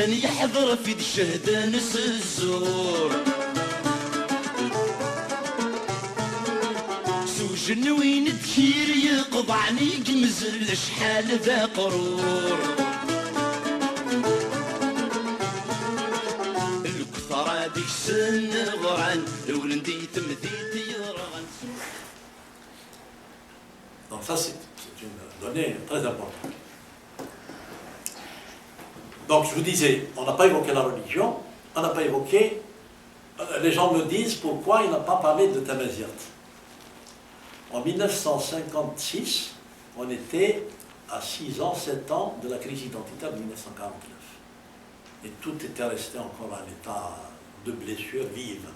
إنسان يحضر في الشهدة نس الزور سوجن وين دكير يقضعني يقمزل شحال ذا قرور الكثر هذيك سن غران ولندي تمديت يرغن. Donc ça c'est une donnée très importante. Donc je vous disais, on n'a pas évoqué la religion, on n'a pas évoqué... Les gens me disent pourquoi il n'a pas parlé de Tamazight. En 1956, on était à 6 ans, 7 ans de la crise identitaire de 1949. Et tout était resté encore à l'état de blessure vive.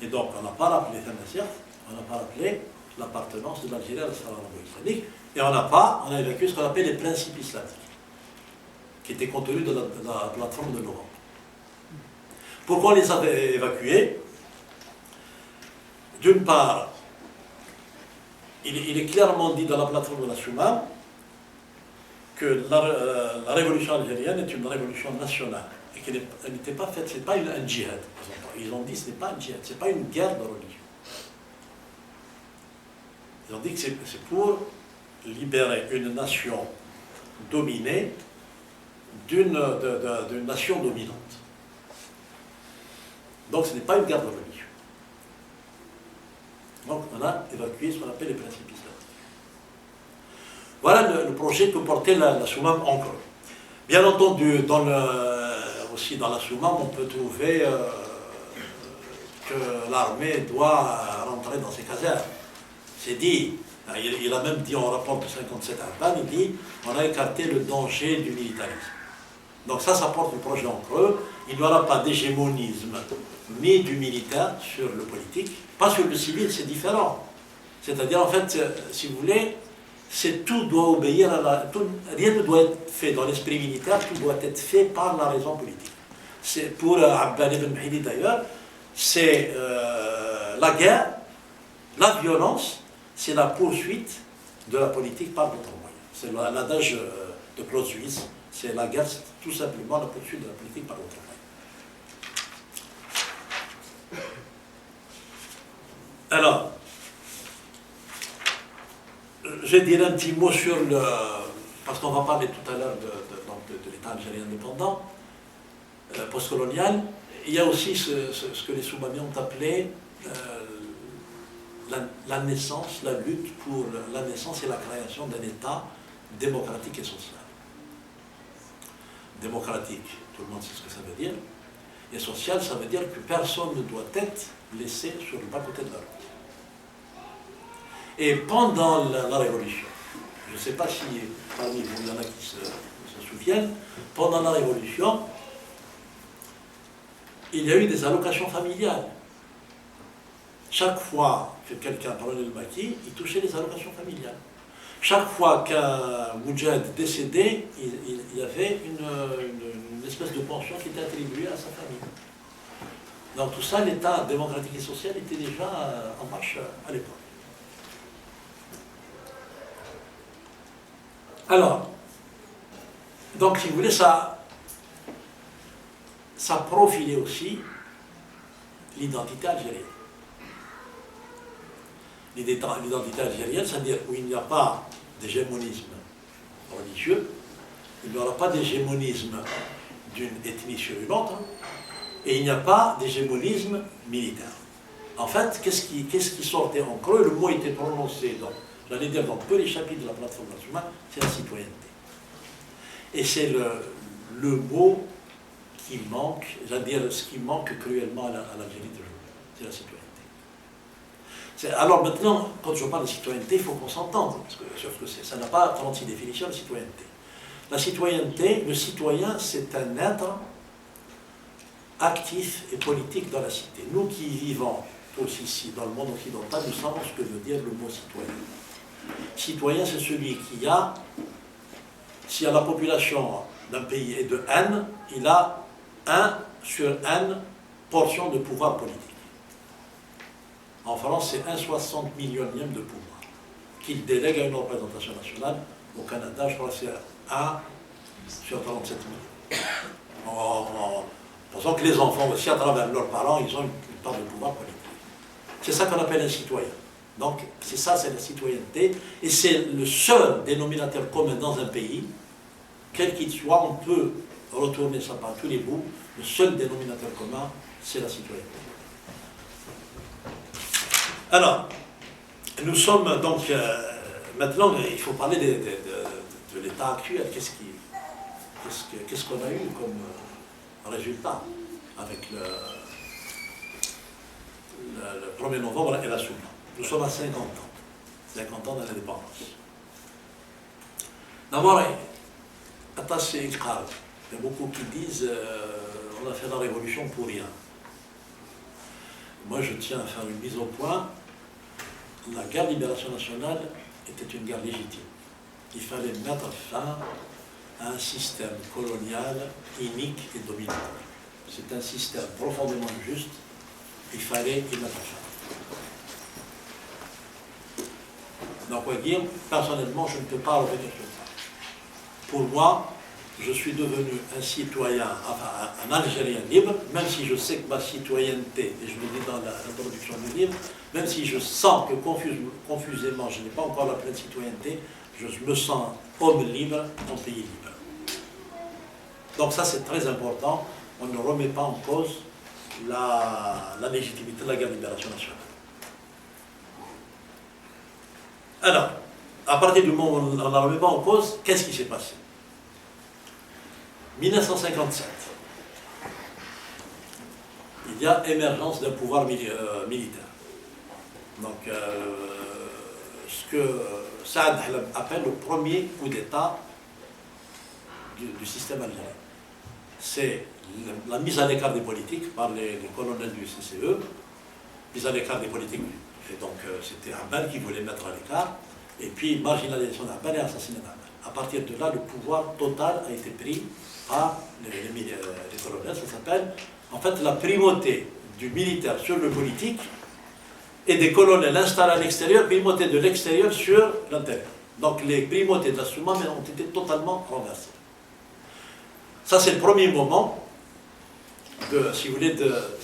Et donc on n'a pas rappelé Tamazight, on n'a pas rappelé l'appartenance de l'Algérie à la Sahara arabo-islamique, et on a évacué ce qu'on appelle les principes islamiques, qui étaient contenus dans la plateforme de l'Europe. Pourquoi on les avait évacués? D'une part, il est clairement dit dans la plateforme de la Chouma que la révolution algérienne est une révolution nationale et qu'elle n'était pas faite, ce n'est pas un djihad. Ils ont dit que ce n'est pas un djihad, ce n'est pas une guerre de religion. Ils ont dit que c'est pour libérer une nation dominée d'une nation dominante. Donc ce n'est pas une guerre de religion. Donc on a évacué ce qu'on appelle les principes islamiques. Voilà le projet que portait la Soumam en creux. Bien entendu, aussi dans la Soumam, on peut trouver que l'armée doit rentrer dans ses casernes. C'est dit, il a même dit en rapport de 57 Arban, il dit on a écarté le danger du militarisme. Donc ça porte le projet en creux. Il n'y aura pas d'hégémonisme ni du militaire sur le politique, pas sur le civil, c'est différent. C'est-à-dire, en fait, si vous voulez, tout doit obéir à rien ne doit être fait dans l'esprit militaire, tout doit être fait par la raison politique. C'est pour Abban ibn Mahdi d'ailleurs, c'est la guerre, la violence, c'est la poursuite de la politique par d'autres moyens. C'est l'adage de Claude Suisse, c'est la guerre, c'est tout simplement la poursuite de la politique par d'autres moyens. Alors, je dirais un petit mot sur le... Parce qu'on va parler tout à l'heure de l'État algérien indépendant, postcolonial. Il y a aussi ce que les Soumamiens ont appelé la naissance, la lutte pour la naissance et la création d'un État démocratique et social. Démocratique, tout le monde sait ce que ça veut dire. Et social, ça veut dire que personne ne doit être laissé sur le bas-côté de la route. Et pendant la Révolution, je ne sais pas si parmi vous, il y en a qui se souviennent, pendant la Révolution, il y a eu des allocations familiales. Chaque fois que quelqu'un prenait le maquis, il touchait les allocations familiales. Chaque fois qu'un moudjahid décédait, il y avait une espèce de pension qui était attribuée à sa famille. Dans tout ça, l'État démocratique et social était déjà en marche à l'époque. Alors, donc si vous voulez, ça profilait aussi l'identité algérienne. L'identité algérienne, c'est-à-dire où il n'y a pas d'hégémonisme religieux, il n'y aura pas d'hégémonisme d'une ethnie sur une autre, et il n'y a pas d'hégémonisme militaire. En fait, qu'est-ce qui sortait en creux? Le mot était prononcé j'allais dire dans tous les chapitres de la plateforme nationale, c'est la citoyenneté. Et c'est le mot qui manque, j'allais dire ce qui manque cruellement à l'Algérie d'aujourd'hui, c'est la citoyenneté. Alors maintenant, quand je parle de citoyenneté, il faut qu'on s'entende, sauf que ça n'a pas 36 définitions de citoyenneté. La citoyenneté, le citoyen, c'est un être actif et politique dans la cité. Nous qui vivons tous ici, dans le monde occidental, nous savons ce que veut dire le mot citoyen. Citoyen, c'est celui qui a, si la population d'un pays est de N, il a 1 sur N portions de pouvoir politique. En France, c'est 1/60 millionième de pouvoir qu'il délègue à une représentation nationale. Au Canada, je crois que c'est 1 sur 37 millions. Pensons que les enfants aussi, à travers leurs parents, ils ont une part de pouvoir politique. C'est ça qu'on appelle un citoyen. Donc, c'est ça, c'est la citoyenneté. Et c'est le seul dénominateur commun dans un pays, quel qu'il soit, on peut retourner ça par tous les bouts. Le seul dénominateur commun, c'est la citoyenneté. Alors, nous sommes donc... maintenant, il faut parler de l'état actuel. Qu'est-ce qu'on a eu comme résultat avec le 1er novembre et la Souma. Nous sommes à 50 ans. 50 ans de l'indépendance. D'abord, il y a beaucoup qui disent on a fait la révolution pour rien. Moi, je tiens à faire une mise au point. La guerre de libération nationale était une guerre légitime. Il fallait mettre fin à un système colonial inique et dominant. C'est un système profondément injuste. Il fallait y mettre fin. Donc, on va dire, personnellement, je ne peux pas revenir sur ça. Pour moi, je suis devenu un citoyen, enfin un Algérien libre, même si je sais que ma citoyenneté, et je le dis dans l'introduction du livre, même si je sens que confusément, je n'ai pas encore la pleine citoyenneté, je me sens homme libre en pays libre. Donc ça, c'est très important. On ne remet pas en cause la légitimité de la guerre de libération nationale. Alors, à partir du moment où on ne la remet pas en cause, qu'est-ce qui s'est passé? 1957, il y a émergence d'un pouvoir militaire. Donc, ce que Saad Hlab appelle le premier coup d'État du système algérien. C'est la mise à l'écart des politiques par les colonels du CCE, mise à l'écart des politiques. Et donc, c'était Abbal qui voulait mettre à l'écart, et puis marginalisation d'Abbal et assassinat d'Abbal. À partir de là, le pouvoir total a été pris par les colonels. Ça s'appelle, en fait, la primauté du militaire sur le politique et des colonels installés à l'extérieur, primauté de l'extérieur sur l'intérieur. Donc, les primautés de la Souma ont été totalement renversées. Ça, c'est le premier moment de, si vous voulez,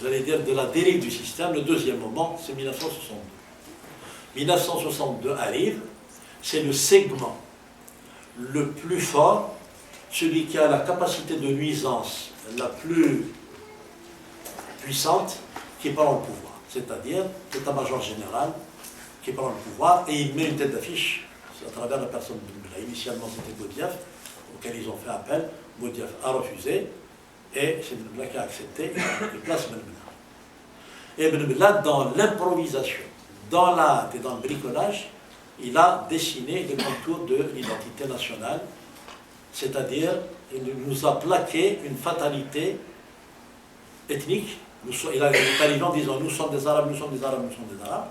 j'allais dire, de la dérive du système. Le deuxième moment, c'est 1962. 1962 arrive, c'est le segment le plus fort, celui qui a la capacité de nuisance la plus puissante, qui prend le pouvoir. C'est-à-dire l'état-major général qui prend le pouvoir et il met une tête d'affiche à travers la personne de Boudjaf. Initialement, c'était Boudjaf, auquel ils ont fait appel. Boudjaf a refusé et c'est Boudjaf qui a accepté et place Ben Bella. Et Ben Bella, dans l'improvisation, dans l'art et dans le bricolage, il a dessiné les contours de l'identité nationale, c'est-à-dire il nous a plaqué une fatalité ethnique. Il est arrivé en disant nous sommes des Arabes, nous sommes des Arabes, nous sommes des Arabes,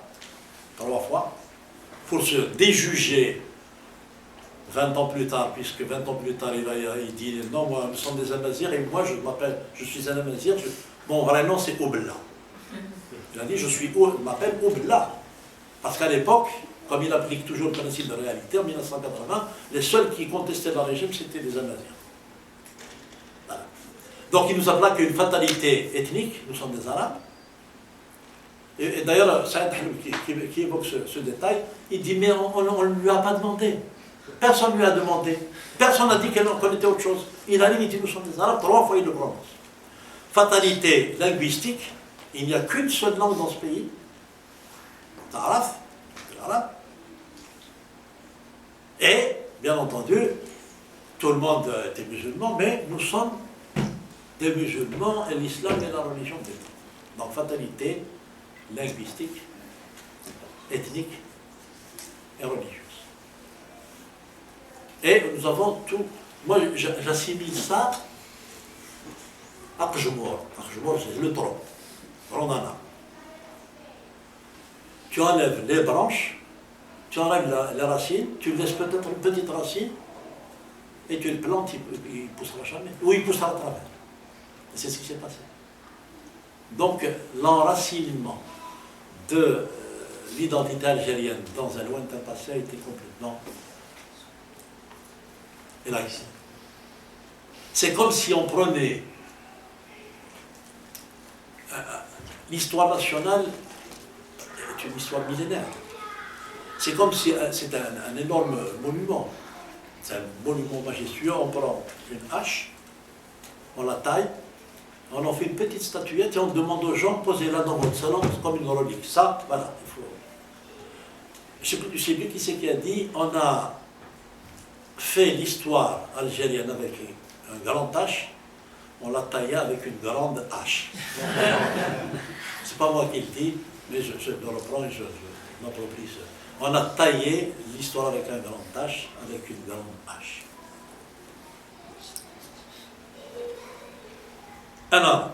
3 fois, pour se déjuger 20 ans plus tard, puisque 20 ans plus tard il dit non, moi nous sommes des Amazirs et moi je suis un Amazir, mon vrai nom c'est Oubla. Il a dit je m'appelle Oubla. Parce qu'à l'époque, comme il applique toujours le principe de réalité, en 1980, les seuls qui contestaient le régime, c'était les Amazirs. Voilà. Donc il nous a plaqué une fatalité ethnique, nous sommes des Arabes. Et d'ailleurs, Saad qui évoque ce détail, il dit mais on ne lui a pas demandé. Personne ne lui a demandé. Personne n'a dit qu'on était autre chose. Il arrive, il dit nous sommes des Arabes, 3 fois il le prononce. Fatalité linguistique, il n'y a qu'une seule langue dans ce pays. Araf, l'arabe. Et, bien entendu, tout le monde était musulman, mais nous sommes des musulmans et l'islam est la religion d'État. Donc, fatalité linguistique, ethnique et religieuse. Et nous avons tout. Moi, j'assimile ça à Qjmour. Qjmour, c'est le tronc, rondana. Tu enlèves les branches, tu enlèves les racines, tu laisses peut-être une petite racine, et tu le plantes, il ne poussera jamais. Ou il poussera à travers. Et c'est ce qui s'est passé. Donc, l'enracinement de l'identité algérienne dans un lointain passé a été complètement élargi. C'est comme si on prenait l'histoire nationale est une histoire millénaire. C'est comme si c'est un énorme monument. C'est un monument majestueux. On prend une hache, on la taille, on en fait une petite statuette et on demande aux gens, posez-la dans votre salon comme une relique. Ça, voilà, il faut. Je ne sais plus qui c'est qui a dit, on a fait l'histoire algérienne avec un grand H, on l'a taillé avec une grande hache. C'est pas moi qui le dis, mais je le reprends et je m'approprie ça. On a taillé l'histoire avec un grand H, avec une grande hache. Alors,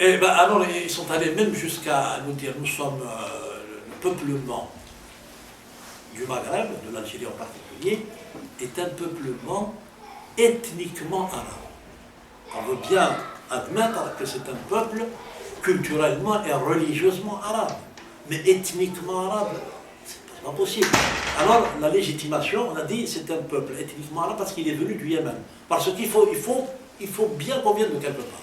alors ils sont allés même jusqu'à nous dire, nous sommes le peuplement du Maghreb, de l'Algérie en particulier, est un peuplement ethniquement arabe. On veut bien admettre que c'est un peuple culturellement et religieusement arabe, mais ethniquement arabe, c'est pas possible. Alors la légitimation, on a dit, c'est un peuple ethniquement arabe parce qu'il est venu du Yémen. Parce qu'il faut bien qu'on vienne de quelque part.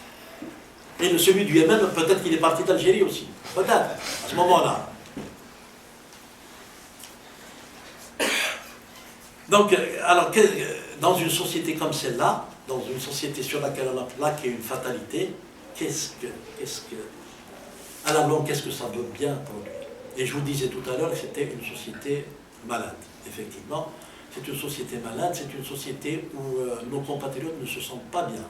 Et celui du Yémen, peut-être qu'il est parti d'Algérie aussi. Peut-être, à ce moment-là. Donc, alors, dans une société comme celle-là, dans une société sur laquelle on a plaqué une fatalité, à la longue, qu'est-ce que ça veut bien produire? Et je vous disais tout à l'heure que c'était une société malade, effectivement. C'est une société malade, c'est une société où nos compatriotes ne se sentent pas bien.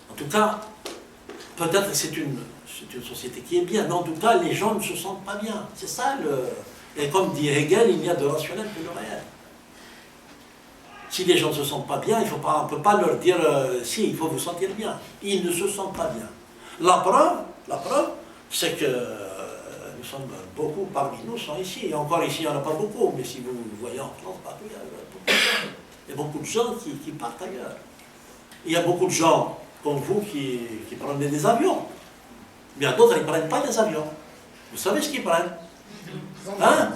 En tout cas, peut-être que c'est une société qui est bien, mais en tout cas, les gens ne se sentent pas bien. C'est ça le... Et comme dit Hegel, il n'y a de rationnel que le réel. Si les gens ne se sentent pas bien, on ne peut pas leur dire si, il faut vous sentir bien. Ils ne se sentent pas bien. La preuve, c'est que nous sommes beaucoup parmi nous sont ici. Et encore ici, il n'y en a pas beaucoup, mais si vous voyez en France, partout, il y a beaucoup de gens qui partent ailleurs. Il y a beaucoup de gens comme vous qui prennent des avions. Mais il y a d'autres qui ne prennent pas des avions. Vous savez ce qu'ils prennent? Hein?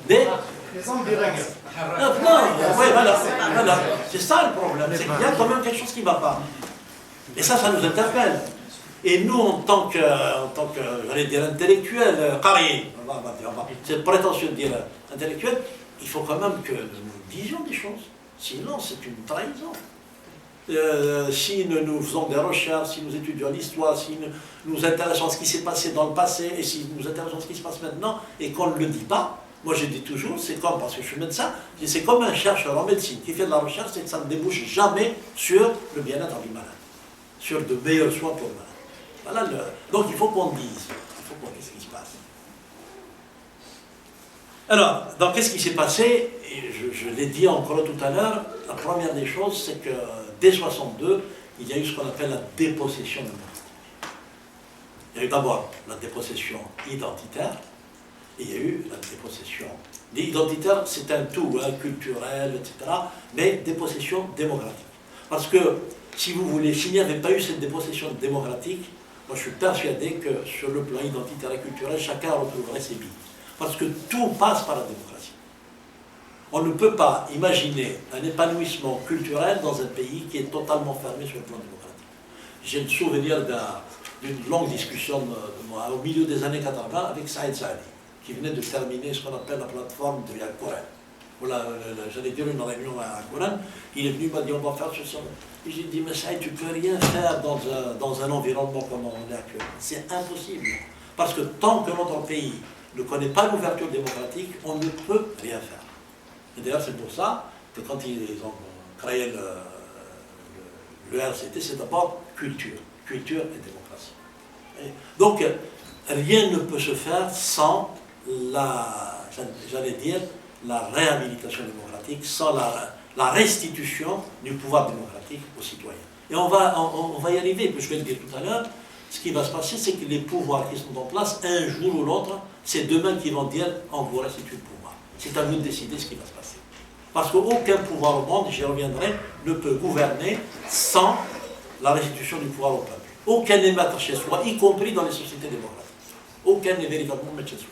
Les hommes directs. Oui, voilà. C'est ça le problème. C'est qu'il y a quand même quelque chose qui ne va pas. Et ça nous interpelle. Et nous, en tant que j'allais dire, intellectuels, c'est prétentieux de dire intellectuel, il faut quand même que nous disions des choses. Sinon, c'est une trahison. Si nous faisons des recherches, si nous étudions l'histoire, si nous nous intéressons à ce qui s'est passé dans le passé, et si nous nous intéressons à ce qui se passe maintenant, et qu'on ne le dit pas, moi je dis toujours, c'est comme, parce que je suis médecin, c'est comme un chercheur en médecine qui fait de la recherche, c'est que ça ne débouche jamais sur le bien-être du malade, sur de meilleurs soins pour le malade. Voilà donc il faut qu'on dise, ce qui se passe. Alors, donc qu'est-ce qui s'est passé? Et je l'ai dit encore tout à l'heure, la première des choses, c'est que dès 1962, il y a eu ce qu'on appelle la dépossession démocratique. Il y a eu d'abord la dépossession identitaire, et il y a eu la dépossession. L'identitaire, c'est un tout, hein, culturel, etc., mais dépossession démocratique. Parce que, si vous voulez, s'il n'y avait pas eu cette dépossession démocratique, moi je suis persuadé que sur le plan identitaire et culturel, chacun retrouverait ses billes. Parce que tout passe par la démocratie. On ne peut pas imaginer un épanouissement culturel dans un pays qui est totalement fermé sur le plan démocratique. J'ai le souvenir d'une longue discussion au milieu des années 80 avec Saïd Saadi, qui venait de terminer ce qu'on appelle la plateforme de Yalcoran. Voilà, j'allais dire une réunion à Yalcoran, il est venu, il m'a dit on va faire ce. Et j'ai dit mais Saïd, tu ne peux rien faire dans un environnement comme on est actuellement. C'est impossible. Parce que tant que notre pays ne connaît pas l'ouverture démocratique, on ne peut rien faire. Et d'ailleurs, c'est pour ça que quand ils ont créé le RCT, c'est d'abord culture et démocratie. Et donc, rien ne peut se faire sans j'allais dire, la réhabilitation démocratique, sans la restitution du pouvoir démocratique aux citoyens. Et on va y arriver, puis je vais le dire tout à l'heure. Ce qui va se passer, c'est que les pouvoirs qui sont en place, un jour ou l'autre, c'est demain qu'ils vont dire on vous restitue le pouvoir. C'est à vous de décider ce qui va se passer. Parce qu'aucun pouvoir au monde, j'y reviendrai, ne peut gouverner sans la restitution du pouvoir au peuple. Aucun n'est maître chez soi, y compris dans les sociétés démocratiques. Aucun n'est véritablement maître chez soi.